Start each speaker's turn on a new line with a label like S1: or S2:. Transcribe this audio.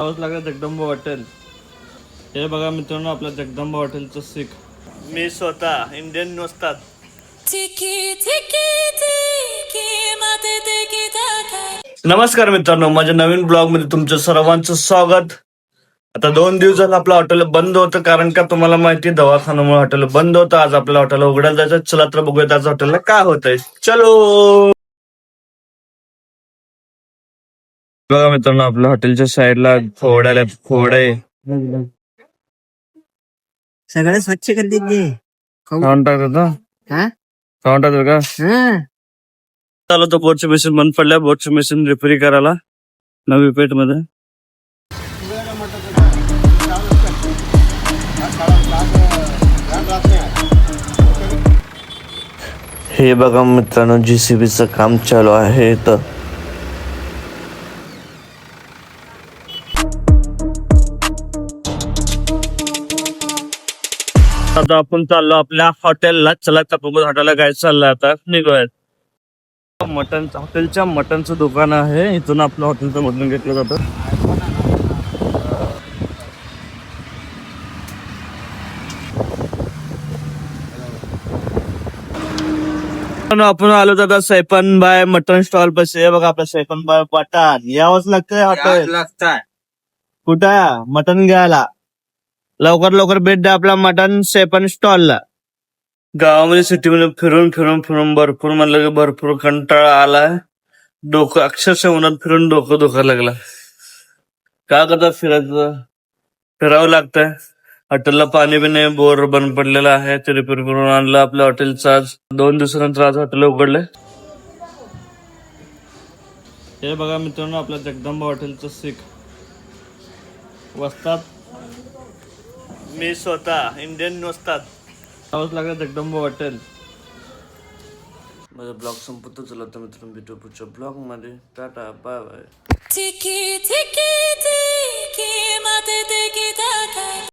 S1: आवाज लागला जगदंबा हॉटेल. हे बघा मित्रांनो, आपल्या जगदंबा हॉटेलचं सीख. मी स्वतः इंडियन नसतात. नमस्कार मित्रांनो, माझ्या नवीन ब्लॉग मध्ये तुमचं सर्वांचं स्वागत. आता 2 दिवस झालं आपलं हॉटेल बंद होतं, कारण का तुम्हाला माहिती दवाखान्यामुळे हॉटेल बंद होतं. आज आपल्या हॉटेल उघडायला जायचं. चला तर बघूयात आज हॉटेलला काय होतंय. चलो. बघा मित्रांनो, आपल्या हॉटेलच्या साईडला फोडे
S2: सगळं स्वच्छ कर देते.
S1: खाऊन टाकतात
S2: हा?
S1: खाऊन टाकतात का?
S2: हा.
S1: चालू तो बोटचे मशीन बंद पडल्या. बोटचे मशीन रिपेअरी करायला नवी पेठ मध्ये. हे बघा मित्रांनो, JCBचं काम चालू आहे. तर आता आपण चाललो आपल्या हॉटेलला. चला तर बघू हॉटेलला काय चाललंय. आता निघूयात. हॉटेलच्या मटनचं दुकान आहे. इथून आपलं हॉटेलचं मटन घेतलं जातं. आपण आलो तर सैपन बाय मटन स्टॉल पाशी. बघा आपलं सैपन बाय मटन. यावंच लागतंय हॉटेल. कुठं मटन घ्यायला. लवकर भेट द्या आपला मटन सैपन स्टॉलला. गावामध्ये सिटीमध्ये फिरून भरपूर म्हणलं की भरपूर कंटाळा आलाय. डोकं अक्षरशः उन्हात फिरून डोकं दुखायला लागला. काय करता फिरावं लागतंय. हॉटेलला पाणी बी नाही, बोर बंद पडलेलं आहे. ते रिपेअर करून आणलं आपल्या हॉटेलचं. आज 2 दिवसानंतर आज हॉटेल उघडलंय. हे बघा मित्रांनो, आपल्या जगदंबा हॉटेलचं सीख. वस्तात मी स्वतः इंडियन नसतात. आवाज लागला जगदंबा हॉटेल. माझा ब्लॉग संपतो. चला तर मित्रांनो, भेटू पुढच्या ब्लॉग मध्ये. Tata bye bye.